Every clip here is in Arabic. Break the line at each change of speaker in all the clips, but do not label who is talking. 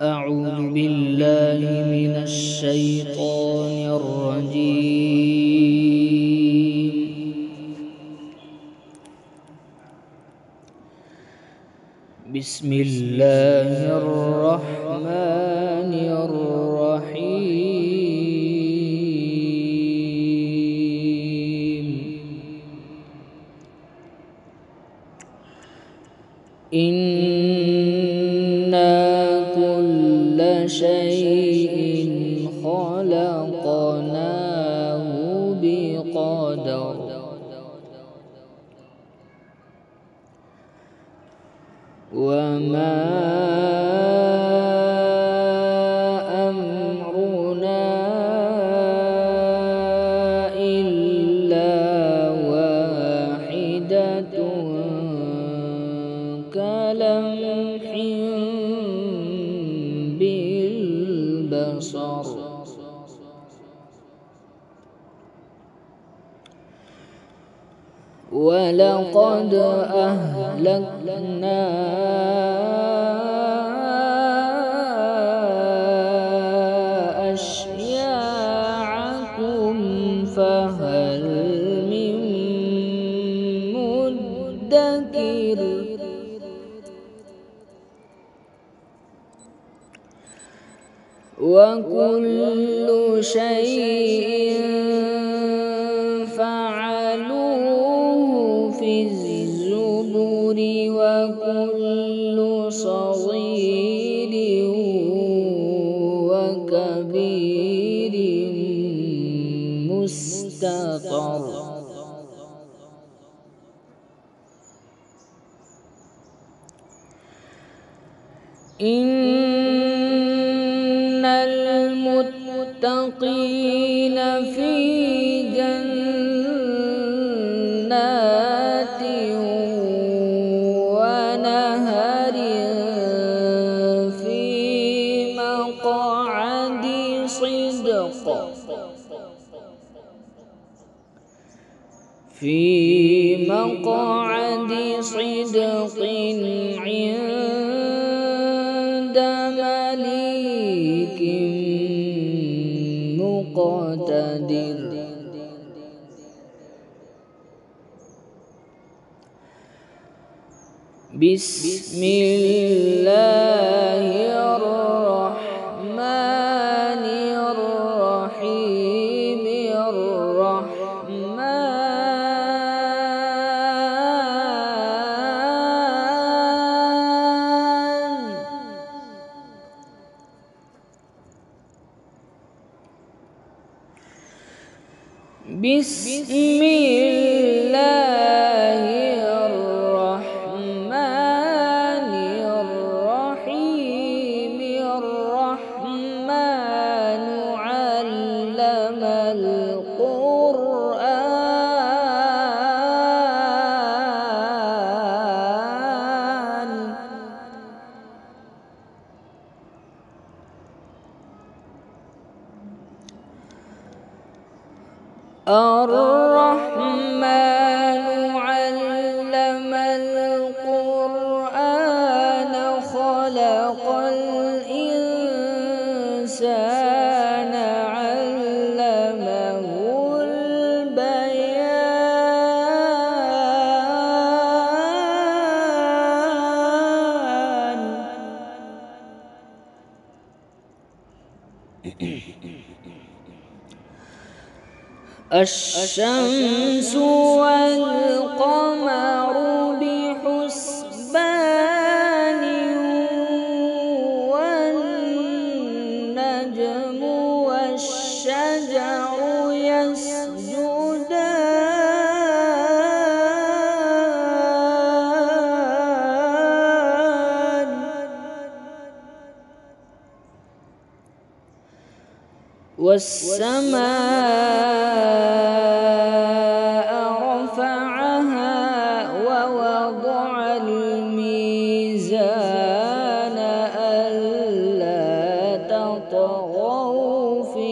أعوذ بالله من الشيطان الرجيم. بسم الله الرحمن الرحيم. إنا كل شيء خلقناه بقدر وما أمرنا إلا واحدة كلمح بالبصر ولقد أهلكنا أشياعكم فهل من مدكر وكل شيء فعلوه في الزبر وكل صغير وكبير مستطر إن المتقين في جنات ونهر في مقعد صدق عند مليك مقتدر بسم الله الرحمن الرحيم بسم الله الرحمن الرحيم الرحمن علم القرآن الرحمن علم القرآن خلق الإنسان علمه البيان الشمس والقمر بحسبان والنجم والشجر يسجدان والسماء رفعها ووضع الميزان ألا تطغوا في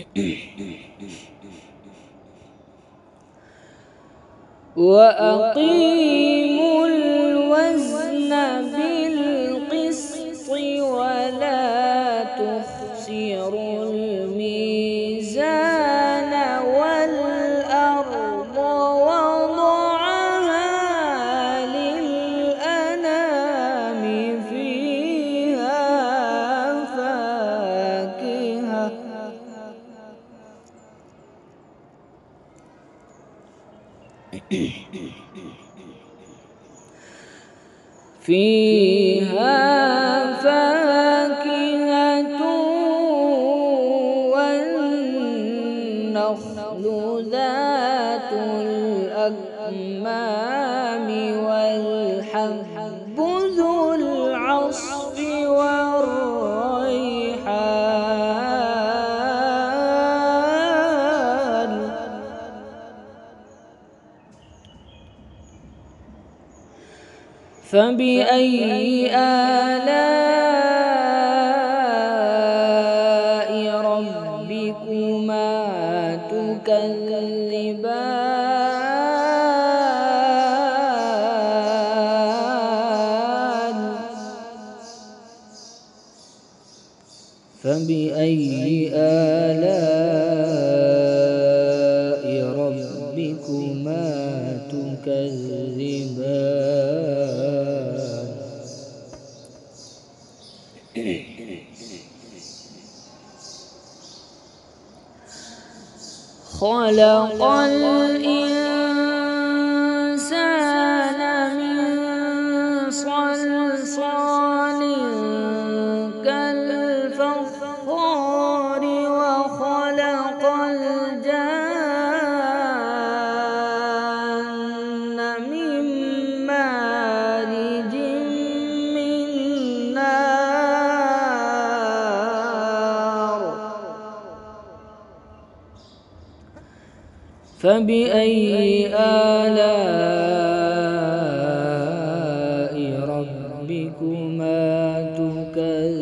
الميزان وأقيموا الوزن بالقسط ولا تخسروا الميزان والأرض وضعها للأنام فيها فاكهة والنخل ذات الأكمام والحب ذو العصف والريحان فبأي آلاء ربكما تكذبان فبأي آلاء ربكما تكذبان خلق الإنسان من صلصال كالفخار وخلق الجان من مارج من نار فبأي آلاء ربكما تكذبان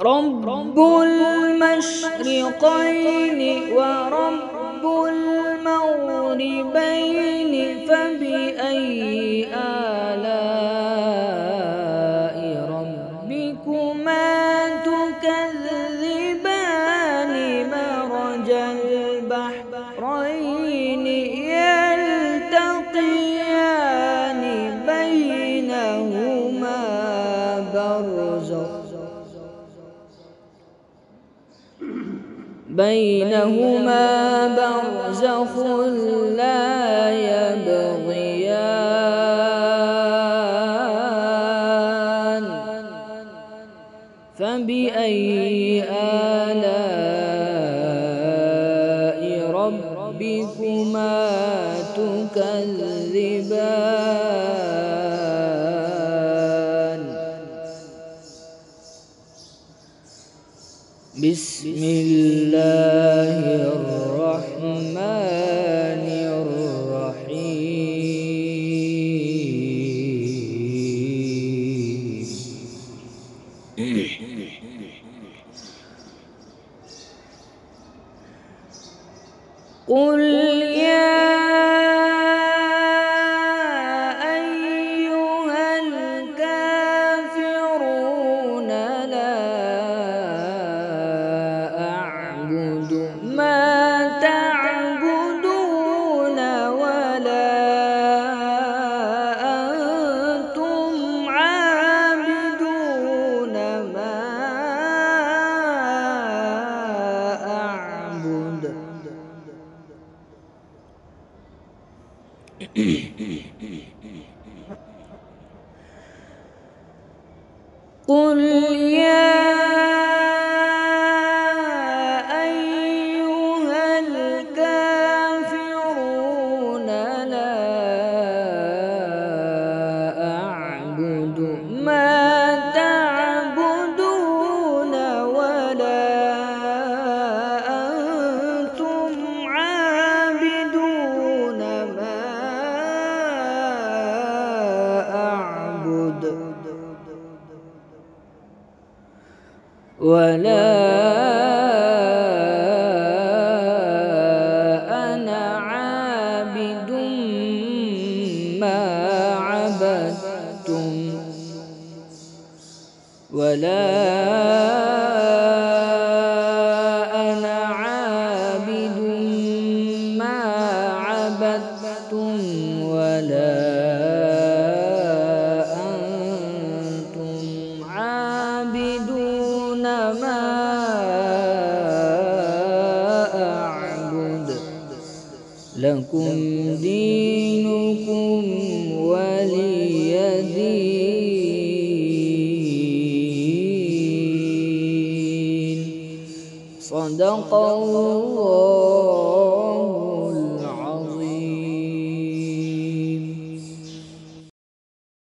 رب المشرقين ورب المغربين فبأي آلاء ربكما تكذبان مرج البحرين يلتقيان بينهما برزخ لا يبغيان فبأي آلاء ربكما تكذبان بسم الله الرحمن الرحيم قل يا أيها الكافرون لا أعبد ما تعبدون ولا أنتم عابدون ما أعبد قل يا أيها الكافرون لا أعبد ما تعبدون ولا أنتم ولا أنا عابد ما عبدتم ولا أنا عابد ما عبدتم ولا أنتم عابدون ما أعبد لكم دينكم ولي دين. صدق الله.